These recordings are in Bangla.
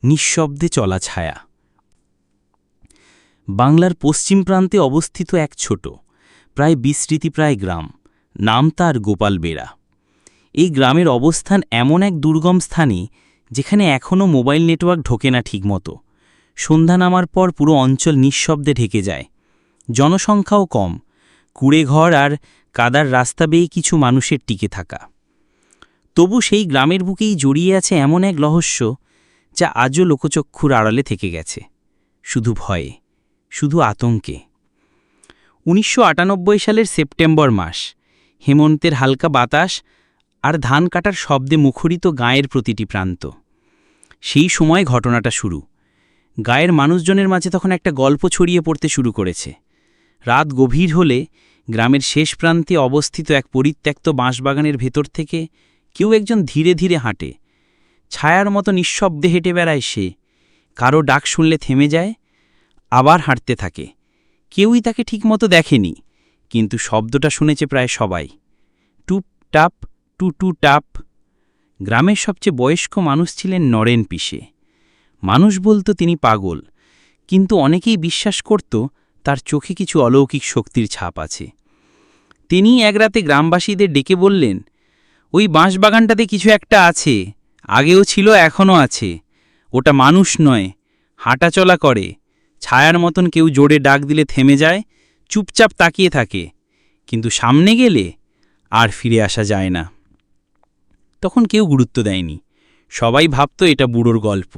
নিঃশব্দে চলা ছায়া। বাংলার পশ্চিম প্রান্তে অবস্থিত এক ছোট, প্রায় বিস্মৃতিপ্রায় গ্রাম, নাম তার গোপাল বেড়া। এই গ্রামের অবস্থান এমন এক দুর্গম স্থানে, যেখানে এখনও মোবাইল নেটওয়ার্ক ঢোকে না ঠিকমতো। সন্ধ্যা নামার পর পুরো অঞ্চল নিঃশব্দে ঢেকে যায়। জনসংখ্যাও কম, কুড়েঘর আর কাদার রাস্তা বেয়ে কিছু মানুষের টিকে থাকা। তবু সেই গ্রামের বুকেই জড়িয়ে আছে এমন এক রহস্য, যা আজও লোকচক্ষুর আড়ালে থেকে গেছে, শুধু ভয়ে, শুধু আতঙ্কে। ১৯৯৮ সালের সেপ্টেম্বর মাস, হেমন্তের হালকা বাতাস আর ধান কাটার শব্দে মুখরিত গাঁয়ের প্রতিটি প্রান্ত। সেই সময় ঘটনাটা শুরু। গাঁয়ের মানুষজনের মাঝে তখন একটা গল্প ছড়িয়ে পড়তে শুরু করেছে। রাত গভীর হলে গ্রামের শেষ প্রান্তে অবস্থিত এক পরিত্যক্ত বাঁশবাগানের ভেতর থেকে কেউ একজন ধীরে ধীরে হাঁটে। ছায়ার মতো নিঃশব্দে হেঁটে বেড়ায় সে। কারো ডাক শুনলে থেমে যায়, আবার হাঁটতে থাকে। কেউই তাকে ঠিকমতো দেখেনি, কিন্তু শব্দটা শুনেছে প্রায় সবাই। টুপ টাপ, টু টু টাপ। গ্রামের সবচেয়ে বয়স্ক মানুষ ছিলেন নরেন পিসে। মানুষ বলতো তিনি পাগল, কিন্তু অনেকেই বিশ্বাস করত তার চোখে কিছু অলৌকিক শক্তির ছাপ আছে। তিনি এক রাতে গ্রামবাসীদের ডেকে বললেন, ওই বাঁশবাগানটাতে কিছু একটা আছে, আগেও ছিল, এখনও আছে। ওটা মানুষ নয়, হাঁটাচলা করে। ছায়ার মতন কেউ জোরে ডাক দিলে থেমে যায়, চুপচাপ তাকিয়ে থাকে, কিন্তু সামনে গেলে আর ফিরে আসা যায় না। তখন কেউ গুরুত্ব দেয়নি, সবাই ভাবত এটা বুড়োর গল্প।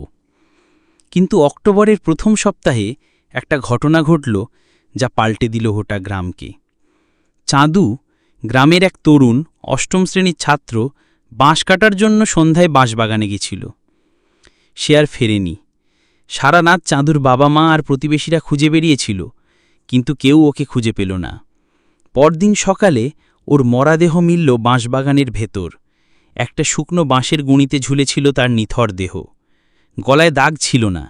কিন্তু অক্টোবরের প্রথম সপ্তাহে একটা ঘটনা ঘটল, যা পাল্টে দিল গোটা গ্রামকে। চাঁদু, গ্রামের এক তরুণ, অষ্টম শ্রেণীর ছাত্র, বাঁশ কাটার জন্য সন্ধ্যায় বাঁশবাগানে গেছিল। সে আর ফেরেনি। সারা রাত চাঁদুর বাবা মা আর প্রতিবেশীরা খুঁজে বেরিয়েছিল, কিন্তু কেউ ওকে খুঁজে পেল না। পরদিন সকালে ওর মরাদেহ মিলল বাঁশবাগানের ভেতর। একটা শুকনো বাঁশের গুঁড়িতে ঝুলেছিল তার নিথর দেহ। গলায় দাগ ছিল না,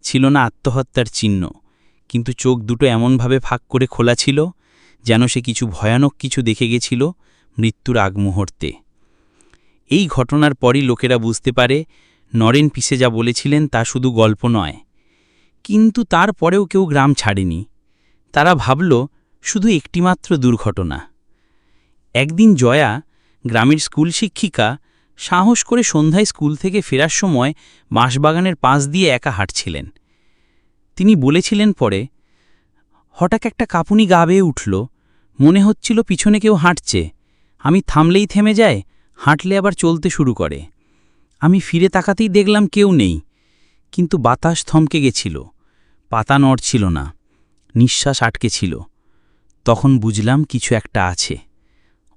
ছিল না আত্মহত্যার চিহ্ন, কিন্তু চোখ দুটো এমনভাবে ফাঁক করে খোলা ছিল, যেন সে কিছু ভয়ানক কিছু দেখে গেছিল মৃত্যুর আগ মুহূর্তে। এই ঘটনার পরই লোকেরা বুঝতে পারে নরেন পিসে যা বলেছিলেন তা শুধু গল্প নয়। কিন্তু তারপরেও কেউ গ্রাম ছাড়েনি। তারা ভাবল শুধু একটিমাত্র দুর্ঘটনা। একদিন জয়া, গ্রামের স্কুল শিক্ষিকা, সাহস করে সন্ধ্যায় স্কুল থেকে ফেরার সময় বাঁশবাগানের পাশ দিয়ে একা হাঁটছিলেন। তিনি বলেছিলেন পরে, হঠাৎ একটা কাঁপুনি গা বেয়ে উঠল, মনে হচ্ছিল পিছনে কেউ হাঁটছে। আমি থামলেই থেমে যায়, হাঁটলে আবার চলতে শুরু করে। আমি ফিরে তাকাতেই দেখলাম কেউ নেই, কিন্তু বাতাস থমকে গেছিল, পাতা নড়ছিল না, নিঃশ্বাস আটকে ছিল। তখন বুঝলাম কিছু একটা আছে,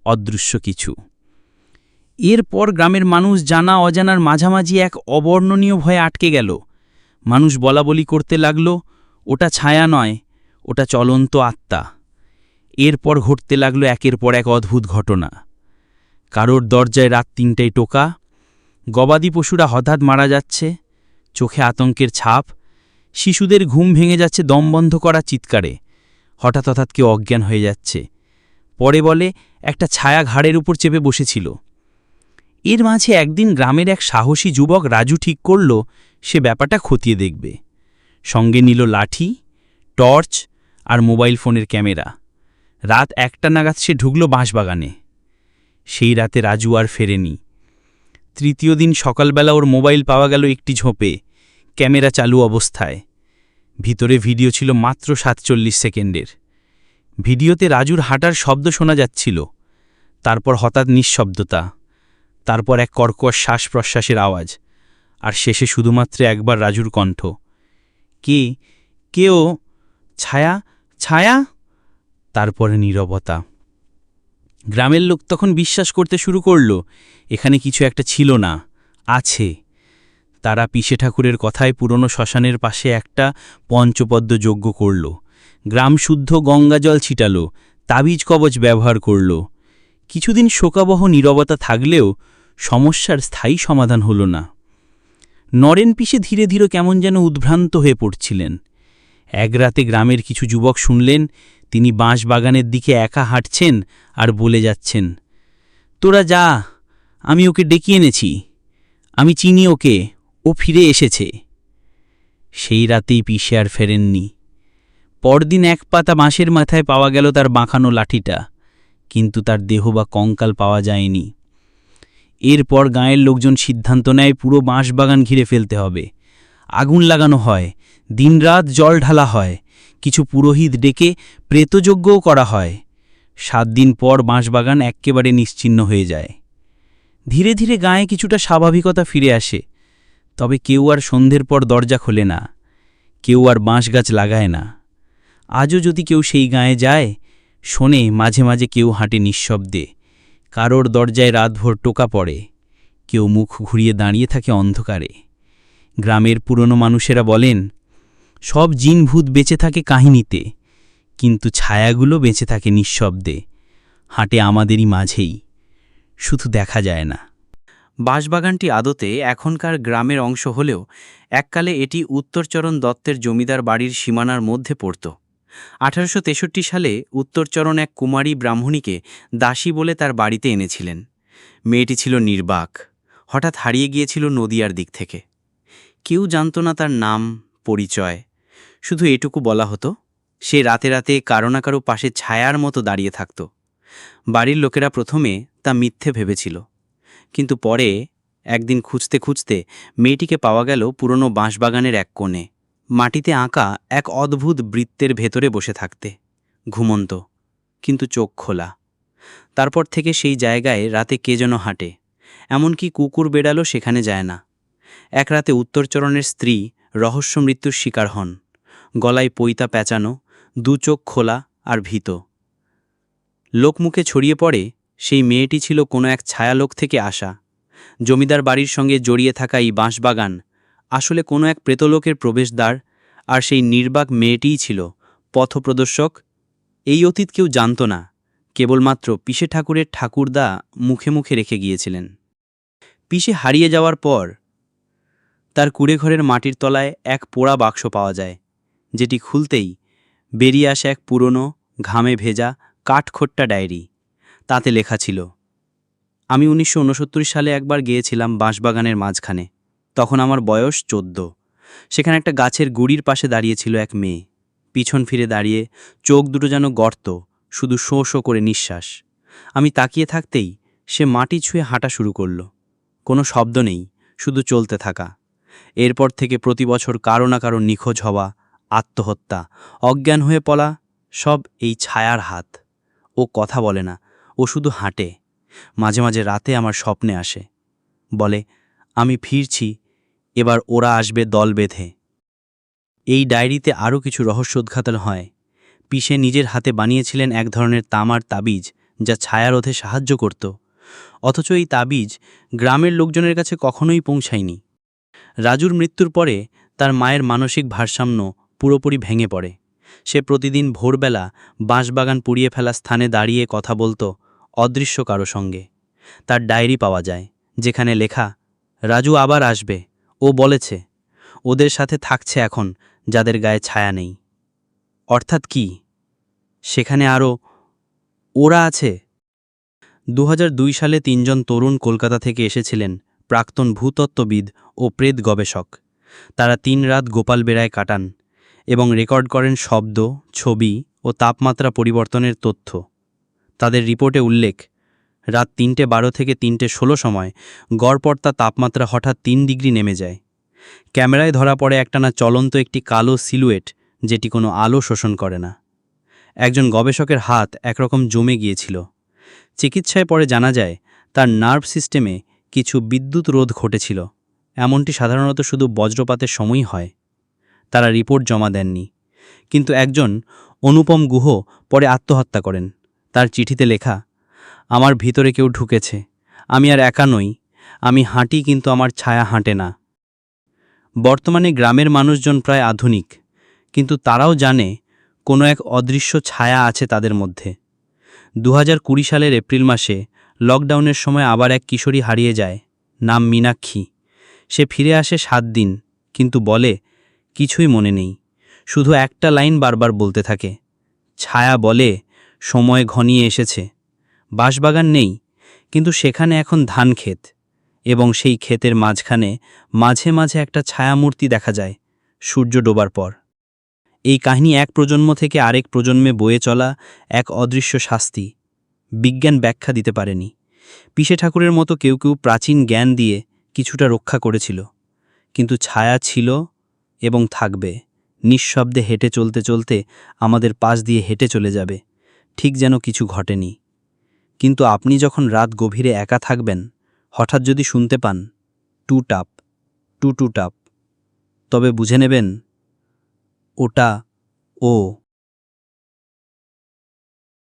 অদৃশ্য কিছু। এরপর গ্রামের মানুষ জানা অজানার মাঝামাঝি এক অবর্ণনীয় ভয়ে আটকে গেল। মানুষ বলাবলি করতে লাগল, ওটা ছায়া নয়, ওটা চলন্ত আত্মা। এরপর ঘটতে লাগল একের পর এক অদ্ভুত ঘটনা। কারোর দরজায় রাত ৩টায় টোকা, গবাদি পশুরা হঠাৎ মারা যাচ্ছে, চোখে আতঙ্কের ছাপ, শিশুদের ঘুম ভেঙে যাচ্ছে দমবন্ধ করা চিৎকারে। হঠাৎ কেউ অজ্ঞান হয়ে যাচ্ছে। পরে বলে একটা ছায়া ঘাড়ের উপর চেপে বসেছিল। এর মাঝে একদিন গ্রামের এক সাহসী যুবক রাজু ঠিক করল সে ব্যাপারটা খতিয়ে দেখবে। সঙ্গে নিল লাঠি, টর্চ আর মোবাইল ফোনের ক্যামেরা। রাত ১টা নাগাদ সে ঢুকল বাঁশবাগানে। সেই রাতে রাজু আর ফেরেনি। তৃতীয় দিন সকালবেলা ওর মোবাইল পাওয়া গেল একটি ঝোপে, ক্যামেরা চালু অবস্থায়। ভিতরে ভিডিও ছিল মাত্র ৪৭ সেকেন্ডের। ভিডিওতে রাজুর হাঁটার শব্দ শোনা যাচ্ছিল, তারপর হঠাৎ নিঃশব্দতা, তারপর এক কর্কশ শ্বাস প্রশ্বাসের আওয়াজ, আর শেষে শুধুমাত্র একবার রাজুর কণ্ঠ, কেও ছায়া ছায়া। তারপরে নীরবতা। গ্রামের লোক তখন বিশ্বাস করতে শুরু করল এখানে কিছু একটা ছিল না, আছে। তারা পিসে ঠাকুরের কথায় পুরনো শ্মশানের পাশে একটা পঞ্চপদ্ম যজ্ঞ করল, গ্রাম শুদ্ধ গঙ্গা জল ছিটাল, তাবিজ কবচ ব্যবহার করল। কিছুদিন শোকাবহ নীরবতা থাকলেও সমস্যার স্থায়ী সমাধান হল না। নরেন পিসে ধীরে ধীরে কেমন যেন উদ্ভ্রান্ত হয়ে পড়ছিলেন। এক রাতে গ্রামের কিছু যুবক শুনলেন তিনি বাঁশবাগানের দিকে একা হাঁটছেন আর বলে যাচ্ছেন, তোরা যা, আমি ওকে ডেকে এনেছি, আমি চিনি ওকে, ও ফিরে এসেছে। সেই রাতেই পিসে আর ফেরেননি। পরদিন এক পাতা বাঁশের মাথায় পাওয়া গেল তার বাঁকানো লাঠিটা, কিন্তু তার দেহ বা কঙ্কাল পাওয়া যায়নি। এরপর গাঁয়ের লোকজন সিদ্ধান্ত নেয় পুরো বাঁশবাগান ঘিরে ফেলতে হবে। আগুন লাগানো হয়, দিনরাত জল ঢালা হয়, কিছু পুরোহিত ডেকে প্রেতযজ্ঞও করা হয়। 7 দিন পর বাঁশবাগান এক্কেবারে নিশ্চিহ্ন হয়ে যায়। ধীরে ধীরে গাঁয়ে কিছুটা স্বাভাবিকতা ফিরে আসে, তবে কেউ আর সন্ধ্যের পর দরজা খোলে না, কেউ আর বাঁশ গাছ লাগায় না। আজও যদি কেউ সেই গাঁয়ে যায়, শোনে মাঝে মাঝে কেউ হাঁটে নিঃশব্দে, কারোর দরজায় রাতভর টোকা পড়ে, কেউ মুখ ঘুরিয়ে দাঁড়িয়ে থাকে অন্ধকারে। গ্রামের পুরনো মানুষেরা বলেন, সব জিন ভূত বেঁচে থাকে কাহিনীতে, কিন্তু ছায়াগুলো বেঁচে থাকে নিঃশব্দে, হাঁটে আমাদেরই মাঝেই, শুধু দেখা যায় না। বাঁশবাগানটি আদতে এখনকার গ্রামের অংশ হলেও এককালে এটি উত্তরচরণ দত্তের জমিদার বাড়ির সীমানার মধ্যে পড়ত। 1863 সালে উত্তরচরণ এক কুমারী ব্রাহ্মণীকে দাসী বলে তার বাড়িতে এনেছিলেন। মেয়েটি ছিল নির্বাক, হঠাৎ হারিয়ে গিয়েছিল নদিয়ার দিক থেকে। কেউ জানত না তার নাম, পরিচয়, শুধু এটুকু বলা হতো, সে রাতে রাতে কারো না কারো পাশে ছায়ার মতো দাঁড়িয়ে থাকত। বাড়ির লোকেরা প্রথমে তা মিথ্যে ভেবেছিল, কিন্তু পরে একদিন খুঁজতে খুঁজতে মেয়েটিকে পাওয়া গেল পুরনো বাঁশবাগানের এক কোণে, মাটিতে আঁকা এক অদ্ভুত বৃত্তের ভেতরে বসে থাকতে, ঘুমন্ত কিন্তু চোখ খোলা। তারপর থেকে সেই জায়গায় রাতে কে যেন হাঁটে, এমনকি কুকুর বেড়ালও সেখানে যায় না। এক রাতে উত্তরচরণের স্ত্রী রহস্য মৃত্যুর শিকার হন, গলায় পৈতা পেঁচানো, দু চোখ খোলা আর ভীত। লোকমুখে ছড়িয়ে পড়ে সেই মেয়েটি ছিল কোনো এক ছায়ালোক থেকে আসা। জমিদার বাড়ির সঙ্গে জড়িয়ে থাকা এই বাঁশবাগান আসলে কোনো এক প্রেতলোকের প্রবেশদ্বার, আর সেই নির্বাক মেয়েটিই ছিল পথপ্রদর্শক। এই অতীত কেউ জানত না, কেবলমাত্র পিসে ঠাকুরের ঠাকুরদা মুখে মুখে রেখে গিয়েছিলেন। পিসে হারিয়ে যাওয়ার পর তার কুড়েঘরের মাটির তলায় এক পোড়া বাক্স পাওয়া যায়, যেটি খুলতেই বেরিয়ে আসে এক পুরনো ঘামে ভেজা কাঠখোট্টা ডায়েরি। তাতে লেখা ছিল, আমি 1969 সালে একবার গিয়েছিলাম বাঁশবাগানের মাঝখানে। তখন আমার বয়স 14। সেখানে একটা গাছের গুড়ির পাশে দাঁড়িয়েছিল এক মেয়ে, পিছন ফিরে দাঁড়িয়ে, চোখ দুটো যেন গর্ত, শুধু শোঁ শোঁ করে নিঃশ্বাস। আমি তাকিয়ে থাকতেই সে মাটি ছুঁয়ে হাঁটা শুরু করল। কোনো শব্দ নেই, শুধু চলতে থাকা। এরপর থেকে প্রতি বছর কারো না কারো নিখোঁজ হওয়া, আত্মহত্যা, অজ্ঞান হয়ে পড়া, সব এই ছায়ার হাত। ও কথা বলে না, ও শুধু হাঁটে। মাঝে মাঝে রাতে আমার স্বপ্নে আসে, বলে, আমি ফিরছি, এবার ওরা আসবে দল বেঁধে। এই ডায়েরিতে আরও কিছু রহস্যোদ্ঘাটন হয়। পিসে নিজের হাতে বানিয়েছিলেন এক ধরনের তামার তাবিজ, যা ছায়ারোধে সাহায্য করত, অথচ এই তাবিজ গ্রামের লোকজনের কাছে কখনোই পৌঁছায়নি। রাজুর মৃত্যুর পরে তার মায়ের মানসিক ভারসাম্য পুরোপুরি ভেঙে পড়ে। সে প্রতিদিন ভোরবেলা বাঁশবাগান পুড়িয়ে ফেলা স্থানে দাঁড়িয়ে কথা বলত অদৃশ্য কারো সঙ্গে। তার ডায়েরি পাওয়া যায়, যেখানে লেখা, রাজু আবার আসবে, ও বলেছে, ওদের সাথে থাকছে এখন যাদের গায়ে ছায়া নেই। অর্থাৎ কি সেখানে আরও ওরা আছে? 2002 সালে 3 জন তরুণ কলকাতা থেকে এসেছিলেন, প্রাক্তন ভূতত্ত্ববিদ ও প্রেত গবেষক। তারা 3 রাত গোপাল বেড়ায় কাটান এবং রেকর্ড করেন শব্দ, ছবি ও তাপমাত্রা পরিবর্তনের তথ্য। তাদের রিপোর্টে উল্লেখ, রাত 3:12 থেকে 3:16 সময় গড়পড়তা তাপমাত্রা হঠাৎ 3 ডিগ্রি নেমে যায়। ক্যামেরায় ধরা পড়ে একটানা চলন্ত একটি কালো সিলুয়েট, যেটি কোনো আলো শোষণ করে না। একজন গবেষকের হাত একরকম জমে গিয়েছিল। চিকিৎসায় পরে জানা যায় তার নার্ভ সিস্টেমে কিছু বিদ্যুৎ রোধ ঘটেছিল। এমনটি সাধারণত শুধু বজ্রপাতের সময়ই হয়। তারা রিপোর্ট জমা দেননি, কিন্তু একজন অনুপম গুহ পরে আত্মহত্যা করেন। তার চিঠিতে লেখা, আমার ভিতরে কেউ ঢুকেছে, আমি আর একা নই, আমি হাঁটি কিন্তু আমার ছায়া হাঁটে না। বর্তমানে গ্রামের মানুষজন প্রায় আধুনিক, কিন্তু তারাও জানে কোনো এক অদৃশ্য ছায়া আছে তাদের মধ্যে। 2020 সালের এপ্রিল মাসে লকডাউনের সময় আবার এক কিশোরী হারিয়ে যায়, নাম মীনাক্ষী। সে ফিরে আসে 7 দিন, কিন্তু বলে কিছুই মনে নেই, শুধু একটা লাইন বারবার বলতে থাকে। ছায়া বলে, সময় ঘনিয়ে এসেছে। বাঁশবাগান নেই, কিন্তু সেখানে এখন ধান ক্ষেত, এবং সেই ক্ষেতের মাঝখানে মাঝে মাঝে একটা ছায়ামূর্তি দেখা যায়, সূর্য ডোবার পর। এই কাহিনী এক প্রজন্ম থেকে আরেক প্রজন্মে বয়ে চলা এক অদৃশ্য শাস্তি। বিজ্ঞান ব্যাখ্যা দিতে পারেনি। পিসে ঠাকুরের মতো কেউ কেউ প্রাচীন জ্ঞান দিয়ে কিছুটা রক্ষা করেছিল, কিন্তু ছায়া ছিল এবং থাকবে, নিঃশব্দে হেঁটে চলতে চলতে আমাদের পাশ দিয়ে হেঁটে চলে যাবে, ঠিক যেন কিছু ঘটেনি। কিন্তু আপনি যখন রাত গভীরে একা থাকবেন, হঠাৎ যদি শুনতে পান টু টাপ, টু টু টাপ, তবে বুঝে নেবেন ওটা ও